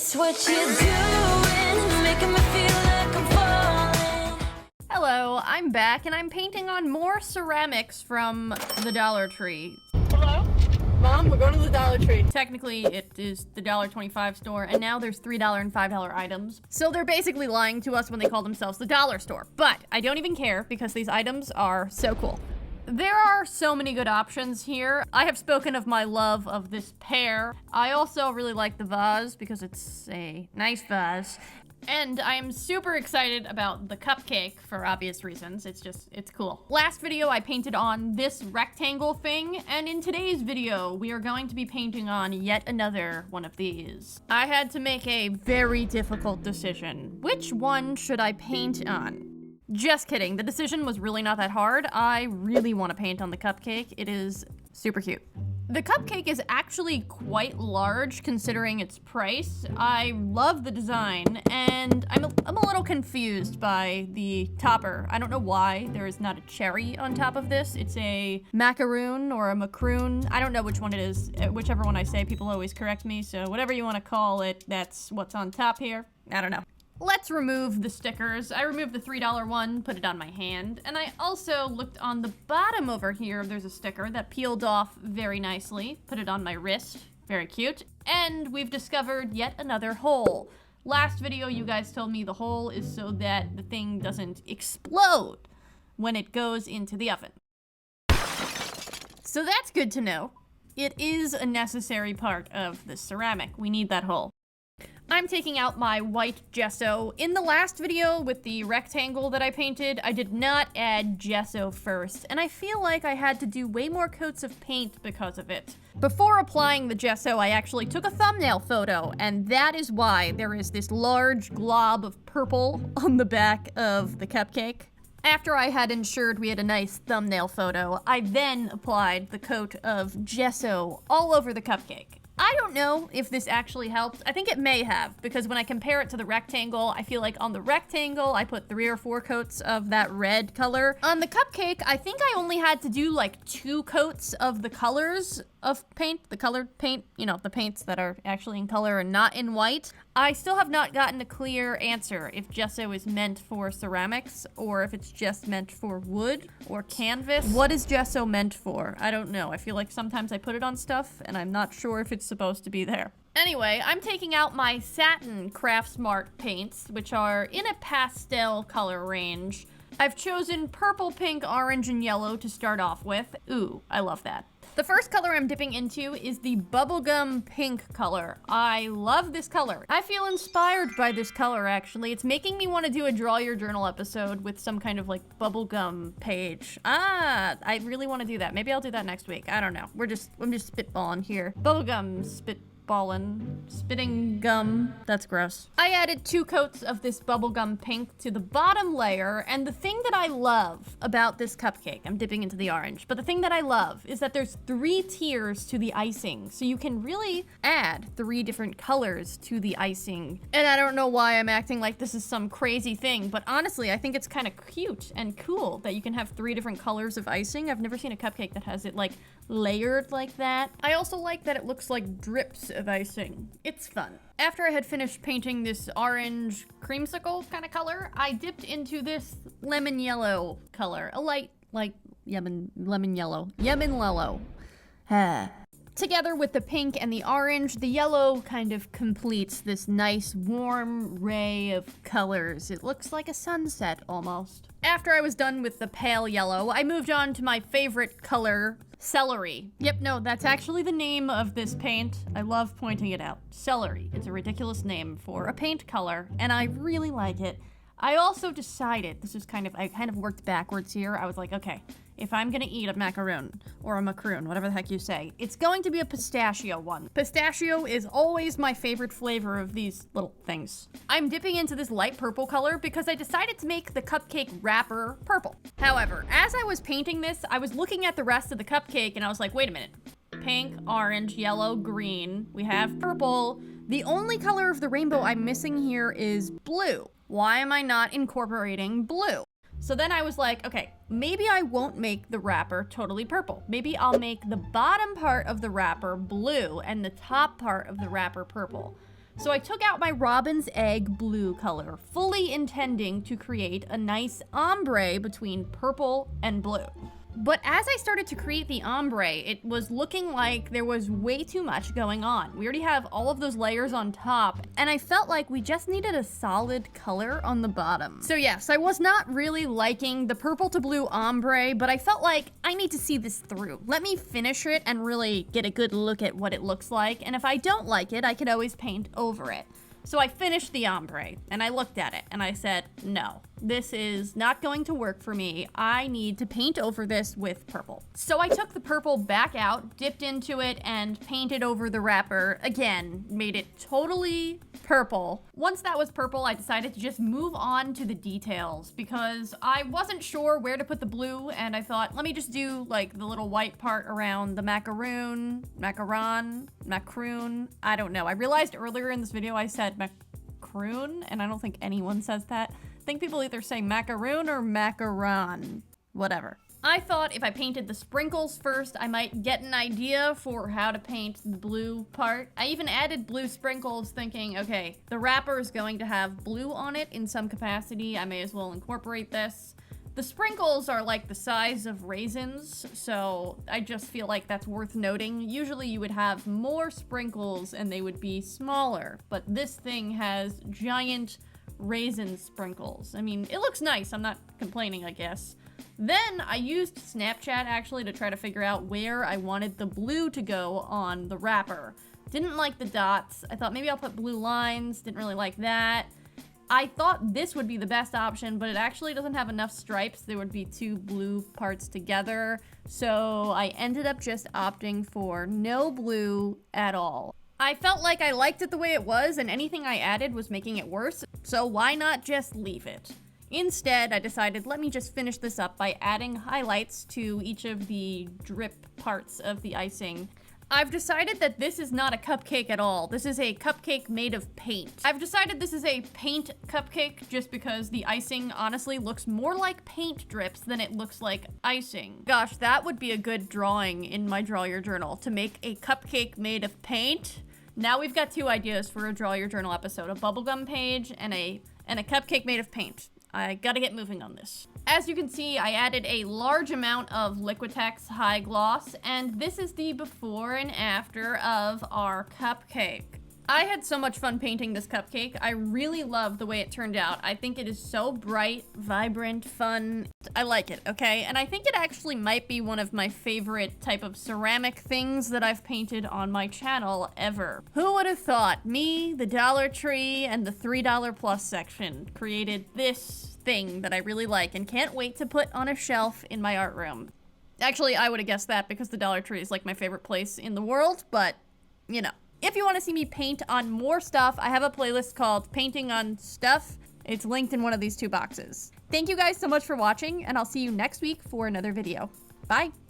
It's what you're doing, making me feel like I'm falling. Hello, I'm back and I'm painting on more ceramics from the Dollar Tree. Hello? Mom, we're going to the Dollar Tree. Technically, it is the $1.25 store, and now there's $3 and $5 items. So they're basically lying to us when they call themselves the dollar store. But I don't even care because these items are so cool. There are so many good options here. I have spoken of my love of this pear. I also really like the vase because it's a nice vase. And I'm super excited about the cupcake for obvious reasons. It's cool. Last video I painted on this rectangle thing, and in today's video we are going to be painting on yet another one of these. I had to make a very difficult decision. Which one should I paint on? Just kidding, the decision was really not that hard. I really want to paint on the cupcake. It is super cute. The cupcake is actually quite large considering its price. I love the design, and I'm a little confused by the topper. I don't know why there is not a cherry on top of this. It's a macaroon or a macaroon. I don't know which one it is. Whichever one I say, people always correct me, so whatever you want to call it, that's what's on top here. I don't know. Let's remove the stickers. I removed the $3 one, put it on my hand, and I also looked on the bottom over here. There's a sticker that peeled off very nicely. Put it on my wrist. Very cute. And we've discovered yet another hole. Last video, you guys told me the hole is so that the thing doesn't explode when it goes into the oven. So that's good to know. It is a necessary part of the ceramic. We need that hole. I'm taking out my white gesso. In the last video with the rectangle that I painted, I did not add gesso first, and I feel like I had to do way more coats of paint because of it. Before applying the gesso, I actually took a thumbnail photo, and that is why there is this large glob of purple on the back of the cupcake. After I had ensured we had a nice thumbnail photo, I then applied the coat of gesso all over the cupcake. I don't know if this actually helped. I think it may have, because when I compare it to the rectangle, I feel like on the rectangle, I put 3 or 4 coats of that red color. On the cupcake, I think I only had to do like 2 coats of the colors of paint, the colored paint, you know, the paints that are actually in color and not in white. I still have not gotten a clear answer if gesso is meant for ceramics or if it's just meant for wood or canvas. What is gesso meant for? I don't know. I feel like sometimes I put it on stuff and I'm not sure if it's supposed to be there. Anyway, I'm taking out my satin Craft Smart paints, which are in a pastel color range. I've chosen purple, pink, orange, and yellow to start off with. Ooh, I love that. The first color I'm dipping into is the bubblegum pink color. I love this color. I feel inspired by this color, actually. It's making me want to do a Draw Your Journal episode with some kind of like bubblegum page. I really want to do that. Maybe I'll do that next week. I don't know. I'm just spitballing here. Bubblegum spitting gum. That's gross. I added 2 coats of this bubblegum pink to the bottom layer, and the thing that I love about this cupcake, I'm dipping into the orange, but the thing that I love is that there's 3 tiers to the icing, so you can really add 3 different colors to the icing. And I don't know why I'm acting like this is some crazy thing, but honestly, I think it's kind of cute and cool that you can have 3 different colors of icing. I've never seen a cupcake that has it like layered like that. I also like that it looks like drips of icing. It's fun. After I had finished painting this orange creamsicle kind of color, I dipped into this lemon yellow color. A light lemon yellow. Together with the pink and the orange, the yellow kind of completes this nice warm ray of colors. It looks like a sunset almost. After I was done with the pale yellow, I moved on to my favorite color, celery. Yep, no, that's actually the name of this paint. I love pointing it out. Celery. It's a ridiculous name for a paint color, and I really like it. I also decided, I kind of worked backwards here. I was like, okay, if I'm gonna eat a macaroon, or a macaroon, whatever the heck you say, it's going to be a pistachio one. Pistachio is always my favorite flavor of these little things. I'm dipping into this light purple color because I decided to make the cupcake wrapper purple. However, as I was painting this, I was looking at the rest of the cupcake and I was like, wait a minute. Pink, orange, yellow, green. We have purple. The only color of the rainbow I'm missing here is blue. Why am I not incorporating blue? So then I was like, okay, maybe I won't make the wrapper totally purple. Maybe I'll make the bottom part of the wrapper blue and the top part of the wrapper purple. So I took out my robin's egg blue color, fully intending to create a nice ombre between purple and blue. But as I started to create the ombre, it was looking like there was way too much going on. We already have all of those layers on top, and I felt like we just needed a solid color on the bottom. So yes, I was not really liking the purple to blue ombre, but I felt like I need to see this through. Let me finish it and really get a good look at what it looks like, and if I don't like it, I could always paint over it. So I finished the ombre, and I looked at it, and I said, no, this is not going to work for me. I need to paint over this with purple. So I took the purple back out, dipped into it, and painted over the wrapper. Again, made it totally purple. Once that was purple, I decided to just move on to the details because I wasn't sure where to put the blue, and I thought, let me just do like the little white part around the macaroon, I don't know. I realized earlier in this video I said macaroon, and I don't think anyone says that. I think people either say macaroon or macaron, whatever. I thought if I painted the sprinkles first, I might get an idea for how to paint the blue part. I even added blue sprinkles thinking, okay, the wrapper is going to have blue on it in some capacity. I may as well incorporate this. The sprinkles are like the size of raisins, so I just feel like that's worth noting. Usually you would have more sprinkles and they would be smaller, but this thing has giant raisin sprinkles. I mean, it looks nice. I'm not complaining, I guess. Then I used Snapchat actually to try to figure out where I wanted the blue to go on the wrapper. Didn't like the dots. I thought maybe I'll put blue lines. Didn't really like that. I thought this would be the best option, but it actually doesn't have enough stripes. There would be two blue parts together. So I ended up just opting for no blue at all. I felt like I liked it the way it was, and anything I added was making it worse, so why not just leave it? Instead, I decided, let me just finish this up by adding highlights to each of the drip parts of the icing. I've decided that this is not a cupcake at all. This is a cupcake made of paint. I've decided this is a paint cupcake just because the icing honestly looks more like paint drips than it looks like icing. Gosh, that would be a good drawing in my Draw Your Journal, to make a cupcake made of paint. Now we've got two ideas for a Draw Your Journal episode, a bubblegum page and a cupcake made of paint. I gotta get moving on this. As you can see, I added a large amount of Liquitex High Gloss, and this is the before and after of our cupcake. I had so much fun painting this cupcake. I really love the way it turned out. I think it is so bright, vibrant, fun. I like it, okay? And I think it actually might be one of my favorite type of ceramic things that I've painted on my channel ever. Who would have thought me, the Dollar Tree, and the $3 plus section created this thing that I really like and can't wait to put on a shelf in my art room. Actually, I would have guessed that because the Dollar Tree is like my favorite place in the world, but you know. If you want to see me paint on more stuff, I have a playlist called Painting on Stuff. It's linked in one of these two boxes. Thank you guys so much for watching, and I'll see you next week for another video. Bye!